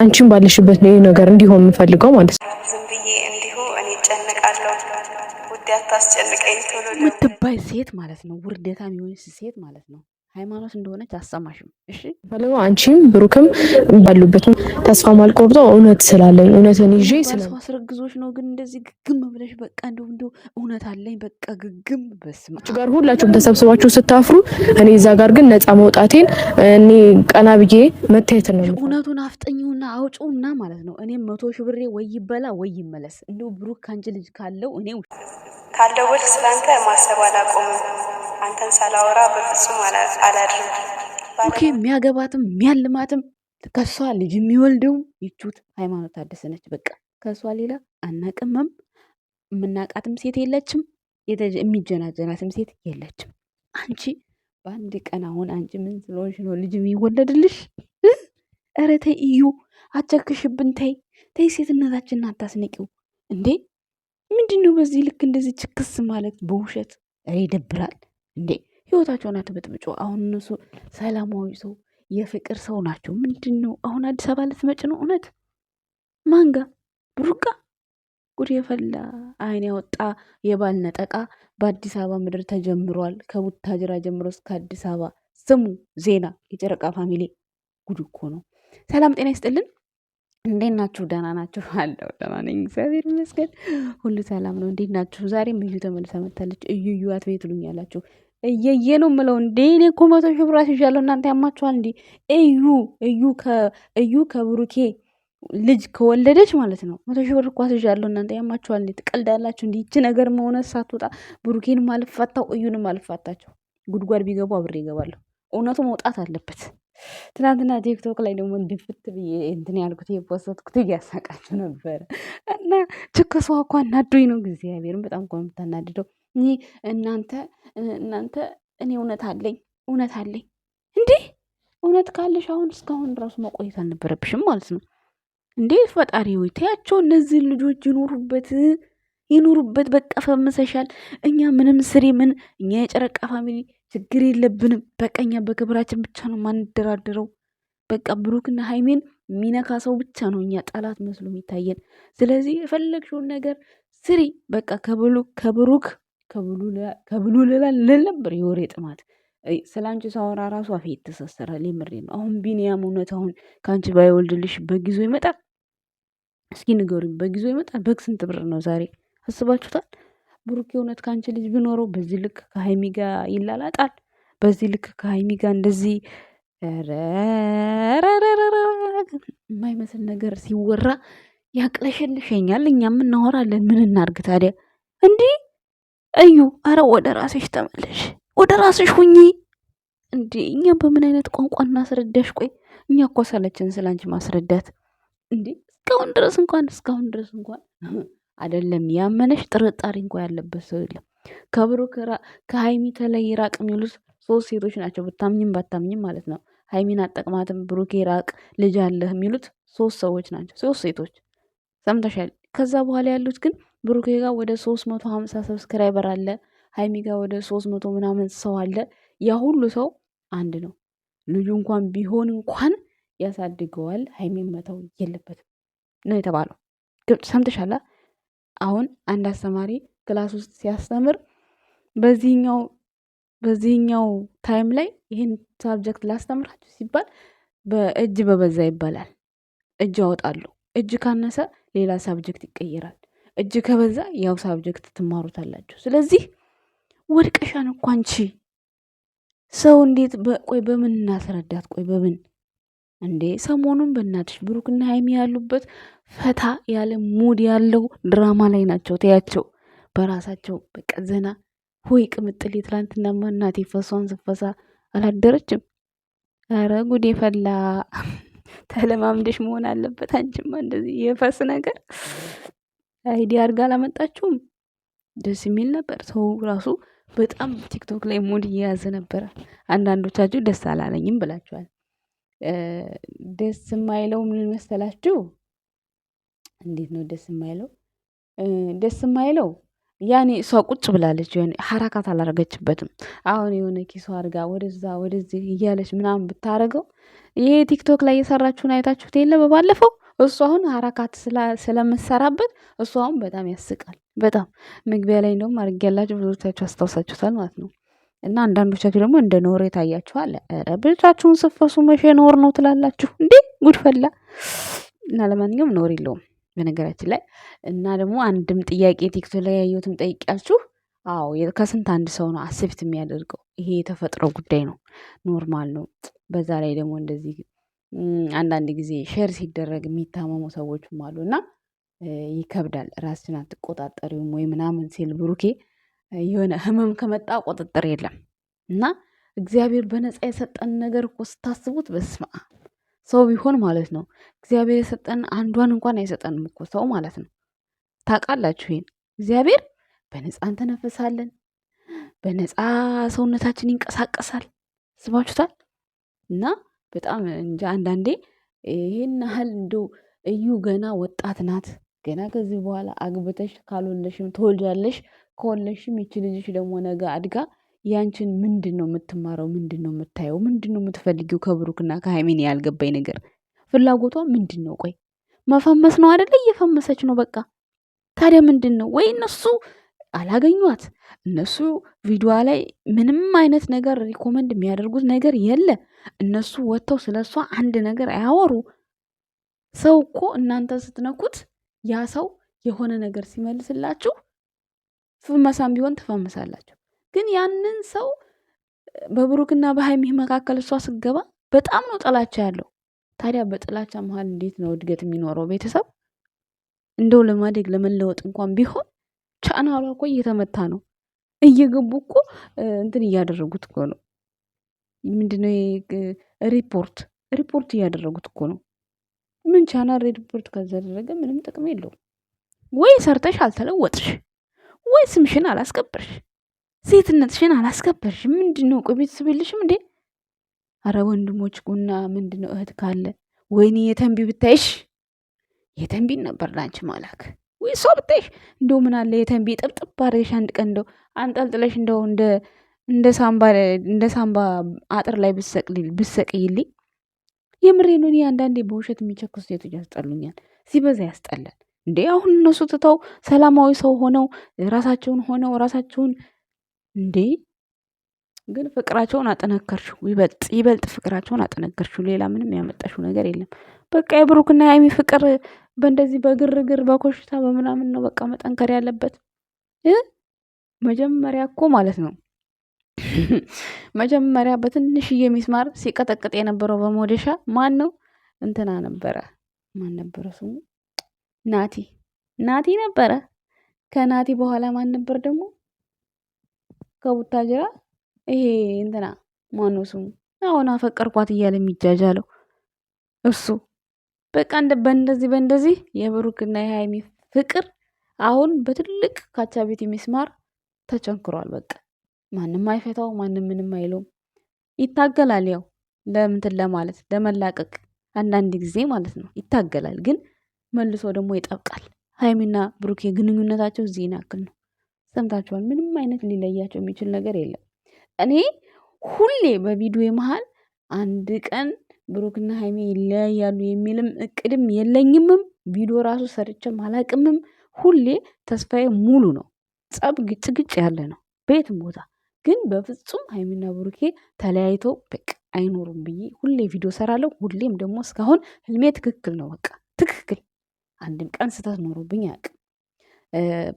አንቺም ባለሽበት ነው ነገር እንዲሆን የምፈልገው ማለት ነው። ዝም ብዬ እንዲሁ እኔ ጨነቃለሁ። ውዴ አታስጨንቀኝ ቶሎ ምትባይ ሴት ማለት ነው። ውርደታ የሚሆንስ ሴት ማለት ነው። ሃይማኖት እንደሆነች አሰማሽም። እሺ ባለው አንቺም ብሩክም ባሉበት ተስፋ ማልቆርጠው እውነት ስላለኝ እውነትን ይዤ ስለሷ አስረግዞሽ ነው። ግን እንደዚህ ግግም ብለሽ በቃ እንደው እውነት አለኝ በቃ ግግም በስማ ጋር ሁላችሁም ተሰብስባችሁ ስታፍሩ እኔ እዛ ጋር ግን ነፃ መውጣቴን እኔ ቀና ብዬ መታየት ነው። እውነቱን አፍጠኝውና አውጪውና ማለት ነው። እኔም 100,000 ብሬ ወይ ይበላ ወይ ይመለስ። እንደው ብሩክ ካንቺ ልጅ ካለው እኔ ካልደወልክ ስላንተ ማሰብ አላቆምም። አንተን ሳላወራ በፍጹም አላድርም። ኦኬ የሚያገባትም የሚያልማትም ከሷ ልጅ የሚወልደው ይቹት ሃይማኖት ታደሰ ነች። በቃ ከሷ ሌላ አናቅምም። የምናቃትም ሴት የለችም። የሚጀናጀናትም ሴት የለችም። አንቺ በአንድ ቀን አሁን አንቺ ምን ስለሆንሽ ነው ልጅ የሚወለድልሽ? ኧረ ተይ እዩ፣ አቸክሽብን። ተይ ተይ፣ ሴትነታችንን አታስነቂው እንዴ! ምንድን ነው በዚህ ልክ እንደዚህ ችክስ ማለት በውሸት? ኧረ ይደብራል እንዴ! ህይወታቸውን አትበጥብጮ። አሁን እነሱ ሰላማዊ ሰው የፍቅር ሰው ናቸው። ምንድን ነው አሁን አዲስ አበባ ልትመጭ ነው? እውነት ማንጋ ብሩጋ ጉድ የፈላ አይን ያወጣ የባል ነጠቃ በአዲስ አበባ ምድር ተጀምሯል። ከቡታጅራ ጀምሮ እስከ አዲስ አበባ ስሙ ዜና። የጨረቃ ፋሚሊ ጉድ እኮ ነው። ሰላም ጤና ይስጥልን። እንዴት ናችሁ? ደህና ናችሁ? አለው ደህና ነኝ እግዚአብሔር ይመስገን፣ ሁሉ ሰላም ነው። እንዴት ናችሁ? ዛሬም እዩ ተመልሳ መታለች። እዩ አትቤት ትሉኛላችሁ። እየየ ነው የምለው እንዴ? እኔ እኮ 100,000 ብር አስይዣለሁ። እናንተ ያማችኋል እንዴ? እዩ ከብሩኬ ልጅ ከወለደች ማለት ነው 100,000 ብር እኮ አስይዣለሁ። እናንተ ያማችኋል እንዴ? ትቀልዳላችሁ እንዴ? ይቺ ነገር መሆነ ሳትወጣ ብሩኬንም አልፋታው እዩንም አልፋታቸው። ጉድጓድ ቢገቡ አብሬ ይገባለሁ። እውነቱ መውጣት አለበት። ትናንትና ቲክቶክ ላይ ደግሞ ድፍት ብዬ እንትን ያልኩት የፖስትኩት እያሳቃችሁ ነበረ እና ችከሷ እኮ አናዶኝ ነው። እግዚአብሔርን በጣም እኮ የምታናድደው። እናንተ እኔ እውነት አለኝ እንዴ? እውነት ካለሽ አሁን እስካሁን ራሱ መቆየት አልነበረብሽም ማለት ነው እንዴ? ፈጣሪ ሆይ ተያቸው፣ እነዚህን ልጆች ይኑሩበት። በቃ ፈምሰሻል። እኛ ምንም ስሪ ምን እኛ የጨረቃ ፋሚሊ ችግር የለብንም። በቃ እኛ በክብራችን ብቻ ነው ማንደራደረው። በቃ ብሩክና ሃይሜን የሚነካ ሰው ብቻ ነው እኛ ጠላት መስሎ የሚታየን። ስለዚህ የፈለግሽውን ነገር ስሪ። በቃ ከብሉ ልል ነበር የወሬ ጥማት። ስለ አንቺ ሳወራ ራሱ አፌ ይተሳሰራል። የምሬ ነው። አሁን ቢኒያም እውነት አሁን ከአንቺ ባይወልድልሽ በጊዜው ይመጣል? እስኪ ንገሩኝ። በጊዜው ይመጣል? በግ ስንት ብር ነው ዛሬ? አስባችሁታል? ብሩክ እውነት ከአንቺ ልጅ ቢኖረው በዚህ ልክ ከሀይሚ ጋር ይላላጣል? በዚህ ልክ ከሀይሚ ጋር እንደዚህ የማይመስል ነገር ሲወራ ያቅለሸልሸኛል። እኛም እናወራለን። ምን እናርግ ታዲያ? እንዲህ እዩ፣ አረ ወደ ራስሽ ተመለሽ፣ ወደ ራስሽ ሁኚ። እንዴ እኛ በምን አይነት ቋንቋ እናስረዳሽ? ቆይ እኛ እኮ ሰለችን ስላንቺ ማስረዳት። እንዴ እስካሁን ድረስ እንኳን አይደለም ያመነሽ ጥርጣሬ እንኳን ያለበት ሰው የለም። ከብሩክ ከሀይሚ ተለይ ራቅ የሚሉት 3 ሴቶች ናቸው። ብታምኝም ባታምኝም ማለት ነው። ሃይሚን አጠቅማትም ብሩኬ ራቅ ልጅ አለህ የሚሉት 3 ሰዎች ናቸው። 3 ሴቶች ሰምተሻል። ከዛ በኋላ ያሉት ግን ብሩኬ ጋር ወደ 350 ሰብስክራይበር አለ። ሃይሚ ጋር ወደ 300 ምናምን ሰው አለ። ያ ሁሉ ሰው አንድ ነው። ልጁ እንኳን ቢሆን እንኳን ያሳድገዋል። ሃይሚን መተው የለበትም ነው የተባለው። ሰምተሻላ? አሁን አንድ አስተማሪ ክላስ ውስጥ ሲያስተምር በዚህኛው ታይም ላይ ይህን ሳብጀክት ላስተምራችሁ ሲባል በእጅ በበዛ ይባላል። እጅ ያወጣሉ። እጅ ካነሰ ሌላ ሳብጀክት ይቀየራል። እጅ ከበዛ ያው ሳብጀክት ትማሩታላችሁ። ስለዚህ ወድቀሻን እኮ አንቺ ሰው እንዴት ቆይ በምን እናስረዳት? ቆይ በምን እንዴ? ሰሞኑን በእናትሽ ብሩክና ሃይሚ ያሉበት ፈታ ያለ ሙድ ያለው ድራማ ላይ ናቸው። ተያቸው በራሳቸው በቃ ዘና ሆይ ቅምጥል። የትላንትናማ እናቴ ፈሷን ስፈሳ አላደረችም። ኧረ ጉዴ ፈላ። ተለማምደሽ መሆን አለበት። አንቺማ እንደዚህ የፈስ ነገር አይዲያ አድርጋ አላመጣችሁም። ደስ የሚል ነበር። ሰው ራሱ በጣም ቲክቶክ ላይ ሙድ እየያዘ ነበረ። አንዳንዶቻችሁ ደስ አላለኝም ብላችኋል። ደስ የማይለው ምን መሰላችሁ? እንዴት ነው ደስ የማይለው? ደስ የማይለው ያኔ እሷ ቁጭ ብላለች፣ የሆነ ሐረካት አላረገችበትም። አሁን የሆነ ኪሷ አድርጋ ወደዛ ወደዚህ እያለች ምናምን ብታረገው ይሄ ቲክቶክ ላይ የሰራችሁን አይታችሁት የለ በባለፈው። እሱ አሁን ሐረካት ስለምሰራበት እሱ አሁን በጣም ያስቃል። በጣም መግቢያ ላይ እንደውም አድርጌያላችሁ ብዙዎቻችሁ አስታውሳችሁታል ማለት ነው። እና አንዳንዶቻችሁ ደግሞ እንደ ኖር የታያችኋል። ኧረ ብቻችሁን ስፈሱ መቼ ኖር ነው ትላላችሁ እንዴ? ጉድፈላ እና ለማንኛውም ኖር የለውም በነገራችን ላይ። እና ደግሞ አንድም ጥያቄ ቲክቶክ ላይ ያየሁትም ጠይቂያችሁ፣ አዎ ከስንት አንድ ሰው ነው አስብት የሚያደርገው። ይሄ የተፈጥሮ ጉዳይ ነው፣ ኖርማል ነው። በዛ ላይ ደግሞ እንደዚህ አንዳንድ ጊዜ ሼር ሲደረግ የሚታመሙ ሰዎችም አሉ እና ይከብዳል። ራስሽን አትቆጣጠሪውም ወይ ምናምን ሲል ብሩኬ የሆነ ህመም ከመጣ ቁጥጥር የለም እና እግዚአብሔር በነፃ የሰጠን ነገር እኮ ስታስቡት በስማ ሰው ቢሆን ማለት ነው እግዚአብሔር የሰጠን አንዷን እንኳን አይሰጠንም እኮ ሰው ማለት ነው። ታውቃላችሁ ይሄን። እግዚአብሔር በነፃ እንተነፍሳለን፣ በነፃ ሰውነታችን ይንቀሳቀሳል። ስባችሁታል። እና በጣም እንጂ አንዳንዴ ይሄን ያህል እንደው እዩ ገና ወጣት ናት። ገና ከዚህ በኋላ አግብተሽ ካልወለሽም ትወልጃለሽ። ከወለሽም ይቺ ልጅሽ ደግሞ ነገ አድጋ ያንቺን ምንድን ነው የምትማረው? ምንድን ነው የምታየው? ምንድን ነው የምትፈልጊው? ከብሩክና ከሃይሚን ያልገባኝ ነገር ፍላጎቷ ምንድን ነው? ቆይ መፈመስ ነው አይደለ? እየፈመሰች ነው በቃ። ታዲያ ምንድን ነው? ወይ እነሱ አላገኟት። እነሱ ቪዲዮ ላይ ምንም አይነት ነገር ሪኮመንድ የሚያደርጉት ነገር የለ። እነሱ ወጥተው ስለ እሷ አንድ ነገር አያወሩ። ሰው እኮ እናንተ ስትነኩት ያ ሰው የሆነ ነገር ሲመልስላችሁ ፍመሳም ቢሆን ትፈምሳላችሁ። ግን ያንን ሰው በብሩክና በሃይሚ መካከል እሷ ስገባ በጣም ነው ጥላቻ ያለው። ታዲያ በጥላቻ መሀል እንዴት ነው እድገት የሚኖረው? ቤተሰብ እንደው ለማደግ ለመለወጥ እንኳን ቢሆን ቻናሏ እኮ እየተመታ ነው። እየገቡ እኮ እንትን እያደረጉት እኮ ነው። ምንድነው ሪፖርት እያደረጉት እኮ ነው። ምን ቻናል ሪፖርት ካደረገ ምንም ጥቅም የለውም። ወይ ሰርተሽ አልተለወጥሽ፣ ወይ ስምሽን አላስከበርሽ፣ ሴትነትሽን አላስከበርሽ። ምንድነው? ቆይ ቤተሰብ የለሽም እንዴ? አረ ወንድሞች ጉና ምንድነው? እህት ካለ ወይኔ የተንቢ ብታይሽ፣ የተንቢን ነበር ላንቺ ማላክ። ወይ እሷ ብታይሽ እንደው ምን አለ የተንቢ ጥብጥብ አድርገሽ አንድ ቀን እንደው አንጠልጥለሽ እንደው እንደ ሳምባ አጥር ላይ ብሰቅይልኝ። የምሬ ነው። እኔ አንዳንዴ በውሸት የሚቸኩስ ሴቶች ያስጠሉኛል። ሲበዛ ያስጠላል እንዴ! አሁን እነሱ ትተው ሰላማዊ ሰው ሆነው ራሳቸውን እንዴ! ግን ፍቅራቸውን አጠነከርሽው፣ ይበልጥ ፍቅራቸውን አጠነከርሽው። ሌላ ምንም ያመጣሽው ነገር የለም። በቃ የብሩክና የሃይሚ ፍቅር በእንደዚህ በግርግር በኮሽታ በምናምን ነው በቃ መጠንከር ያለበት። መጀመሪያ እኮ ማለት ነው መጀመሪያ በትንሽዬ ሚስማር ሲቀጠቅጥ የነበረው በሞደሻ ማን ነው? እንትና ነበረ። ማን ነበረ ስሙ? ናቲ ነበረ። ከናቲ በኋላ ማን ነበር ደግሞ? ከቡታጅራ ይሄ እንትና ማን ነው ስሙ? አሁን አፈቀርኳት እያለ የሚጃጃለው እሱ። በቃ በእንደዚህ የብሩክና የሃይሚ ፍቅር አሁን በትልቅ ካቻ ቤት ሚስማር ተቸንክሯል። በቃ ማንም አይፈታው፣ ማንም ምንም አይለውም። ይታገላል፣ ያው ለምንትን ለማለት ለመላቀቅ አንዳንድ ጊዜ ማለት ነው ይታገላል፣ ግን መልሶ ደግሞ ይጠብቃል። ሃይሚና ብሩኬ ግንኙነታቸው እዚህ ያክል ነው። ሰምታችኋል። ምንም አይነት ሊለያቸው የሚችል ነገር የለም። እኔ ሁሌ በቪዲዮ መሃል አንድ ቀን ብሩክና ሃይሚ ይለያያሉ የሚልም እቅድም የለኝምም። ቪዲዮ ራሱ ሰርቼም አላቅምም። ሁሌ ተስፋዬ ሙሉ ነው። ጸብ ግጭ ያለ ነው በየትም ቦታ፣ ግን በፍጹም ሃይሚና ብሩኬ ተለያይተው በቃ አይኖሩም ብዬ ሁሌ ቪዲዮ ሰራለሁ። ሁሌም ደግሞ እስካሁን ህልሜ ትክክል ነው። በቃ ትክክል። አንድም ቀን ስህተት ኖሮብኝ አያውቅም።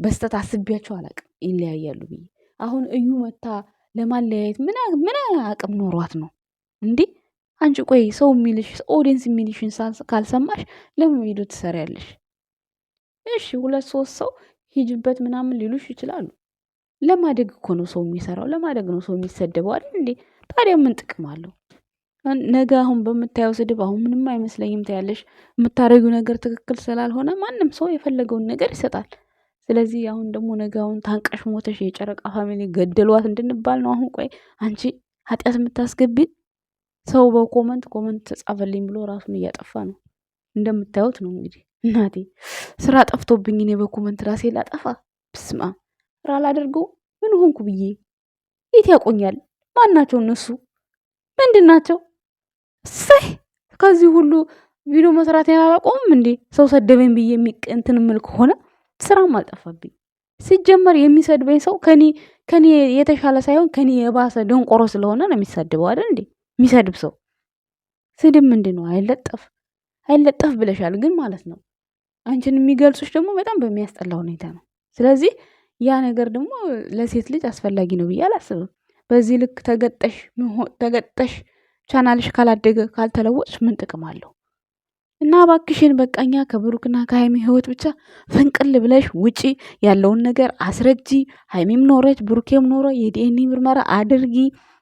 በስተት አስቤያቸው አላውቅም ይለያያሉ ብዬ። አሁን እዩ መታ ለማለያየት ምን አቅም ኖሯት ነው እንዴ? አንቺ ቆይ ሰው የሚልሽ ኦዲየንስ የሚልሽን ካልሰማሽ ለምን ቪዲዮ ትሰሪያለሽ? እሺ 2-3 ሰው ሂጅበት ምናምን ሊሉሽ ይችላሉ። ለማደግ እኮ ነው ሰው የሚሰራው፣ ለማደግ ነው ሰው የሚሰደበው አይደል እንዴ? ታዲያ ምን ጥቅም አለው? ነገ አሁን በምታየው ስድብ አሁን ምንም አይመስለኝም ታያለሽ። የምታደርጊው ነገር ትክክል ስላልሆነ ማንም ሰው የፈለገውን ነገር ይሰጣል። ስለዚህ አሁን ደግሞ ነገ አሁን ታንቀሽ ሞተሽ የጨረቃ ፋሚሊ ገደሏት እንድንባል ነው። አሁን ቆይ አንቺ ኃጢአት የምታስገቢን ሰው በኮመንት ተጻፈልኝ ብሎ ራሱን እያጠፋ ነው። እንደምታዩት ነው እንግዲህ። እናቴ ስራ ጠፍቶብኝ እኔ በኮመንት ራሴ ላጠፋ ብስማ አላደርገው ምን ሆንኩ ብዬ የት ያቆኛል? ማን ናቸው እነሱ? ምንድን ናቸው? እሰይ ከዚህ ሁሉ ቪዲዮ መስራት አላቆምም እንዴ? ሰው ሰደበኝ ብዬ እንትን ምል ከሆነ ስራም አልጠፋብኝ። ሲጀመር የሚሰድበኝ ሰው ከኔ የተሻለ ሳይሆን ከኔ የባሰ ደንቆሮ ስለሆነ ነው የሚሳድበው አይደል እንዴ? የሚሰድብ ሰው ስድብ ምንድን ነው? አይለጠፍ ብለሻል ግን ማለት ነው። አንቺን የሚገልጹሽ ደግሞ በጣም በሚያስጠላ ሁኔታ ነው። ስለዚህ ያ ነገር ደግሞ ለሴት ልጅ አስፈላጊ ነው ብዬ አላስብም። በዚህ ልክ ተገጠሽ ቻናልሽ ካላደገ ካልተለወጥሽ ምን ጥቅም አለው? እና እባክሽን በቃኛ ከብሩክና ከሃይሚ ህይወት ብቻ ፍንቅል ብለሽ ውጪ። ያለውን ነገር አስረጂ። ሃይሚም ኖረች ብሩኬም ኖረ የዲኤንኤ ምርመራ አድርጊ።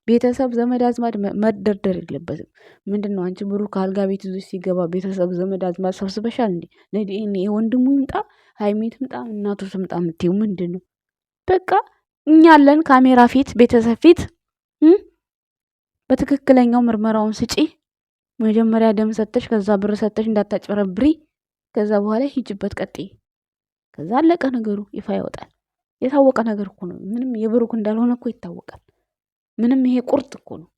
ቤተሰብ ዘመድ አዝማድ መደርደር የለበትም። ምንድን ነው አንቺ ብሩክ አልጋ ቤት ይዞ ሲገባ ቤተሰብ ዘመድ አዝማድ ሰብስበሻል እንዴ? ለዲኤንኤ ወንድሙ ይምጣ ሃይሚ ትምጣ እናቱ ትምጣ የምትይው ምንድን ነው? በቃ እኛ አለን ካሜራ ፊት ቤተሰብ ፊት በትክክለኛው ምርመራውን ስጪ። መጀመሪያ ደም ሰተሽ ከዛ ብር ሰተሽ እንዳታጭበረብሪ። ከዛ በኋላ ሂጅበት ቀጥይ። ከዛ አለቀ ነገሩ፣ ይፋ ይወጣል። የታወቀ ነገር እኮ ነው። ምንም የብሩክ እንዳልሆነ እኮ ይታወቃል። ምንም ይሄ ቁርጥ እኮ ነው።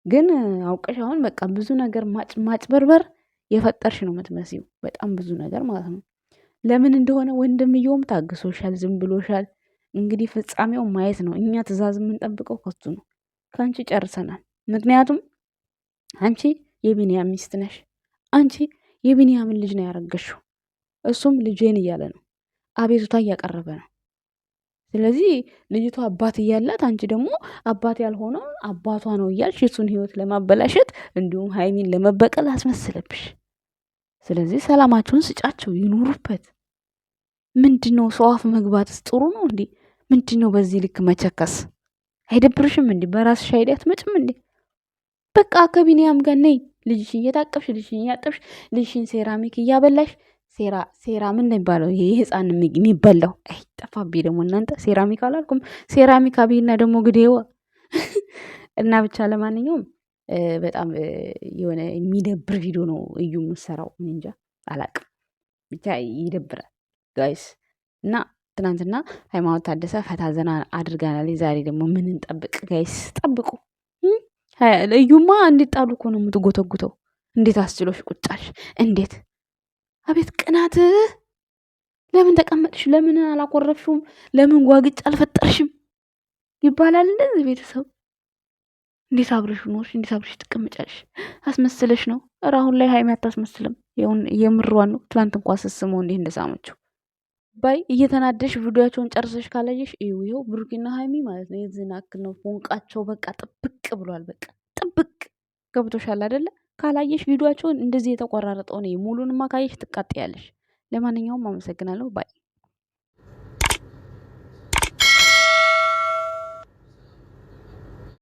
ግን አውቀሽ አሁን በቃ ብዙ ነገር ማጭበርበር የፈጠርሽ ነው የምትመስዪው። በጣም ብዙ ነገር ማለት ነው። ለምን እንደሆነ ወንድምየውም ታግሶሻል፣ ዝም ብሎሻል። እንግዲህ ፍጻሜው ማየት ነው። እኛ ትዕዛዝ የምንጠብቀው ከሱ ነው። ከአንቺ ጨርሰናል። ምክንያቱም አንቺ የቢንያም ሚስት ነሽ። አንቺ የቢንያምን ልጅ ነው ያረገሽው። እሱም ልጄን እያለ ነው፣ አቤቱታ እያቀረበ ነው። ስለዚህ ልጅቷ አባት እያላት አንቺ ደግሞ አባት ያልሆነው አባቷ ነው እያልሽ የሱን ህይወት ለማበላሸት እንዲሁም ሃይሚን ለመበቀል አስመስለብሽ። ስለዚህ ሰላማቸውን ስጫቸው፣ ይኑሩበት። ምንድነው ሰው አፍ መግባትስ ጥሩ ነው እንዴ? ምንድነው በዚህ ልክ መቸከስ? አይደብርሽም እንዴ? በራስሽ አይዲያ አትመጭም እንዴ? በቃ ከቢንያም ጋር ነይ። ልጅሽን እየታቀፍሽ ልጅሽን እያጠብሽ ልጅሽን ሴራሚክ እያበላሽ ሴራ ምን ነው የሚባለው? ይሄ ህፃን የሚበላው አይ ጠፋብኝ ደግሞ እናንተ። ሴራሚክ አላልኩም ሴራሚክ አብይና ደግሞ ግዴዋ እና ብቻ ለማንኛውም በጣም የሆነ የሚደብር ቪዲዮ ነው እዩ የምሰራው። እንጃ አላቅም ብቻ ይደብራል ጋይስ። እና ትናንትና ሃይማኖት ታደሰ ፈታ ዘና አድርጋናል። ዛሬ ደግሞ ምን እንጠብቅ ጋይስ? ጠብቁ። እዩማ እንዲጣሉ እኮ ነው የምትጎተጉተው። እንዴት አስችሎሽ ቁጫሽ? እንዴት አቤት ቅናት! ለምን ተቀመጥሽ? ለምን አላኮረፍሽውም? ለምን ጓግጭ አልፈጠርሽም ይባላል እንደዚህ ቤተሰብ። እንዴት አብረሽ ኖርሽ? እንዴት አብረሽ ትቀመጫለሽ? አስመስለሽ ነው። ኧረ አሁን ላይ ሃይሚ አታስመስልም። የምሯን ነው። ትላንት እንኳን ስስመው እንዴት እንደሳመችው ባይ እየተናደሽ ቪዲዮቸውን ጨርሰሽ ካላየሽ ይኸው ብሩኪና ሃይሚ ማለት ነው። የዚህን አክል ነው ፎንቃቸው። በቃ ጥብቅ ብሏል። በቃ ጥብቅ ገብቶሻል አይደለ? ካላየሽ ቪዲዮቸውን እንደዚህ የተቆራረጠው ነው። ሙሉንማ ካየሽ ትቃጠያለሽ። ለማንኛውም አመሰግናለሁ ባይ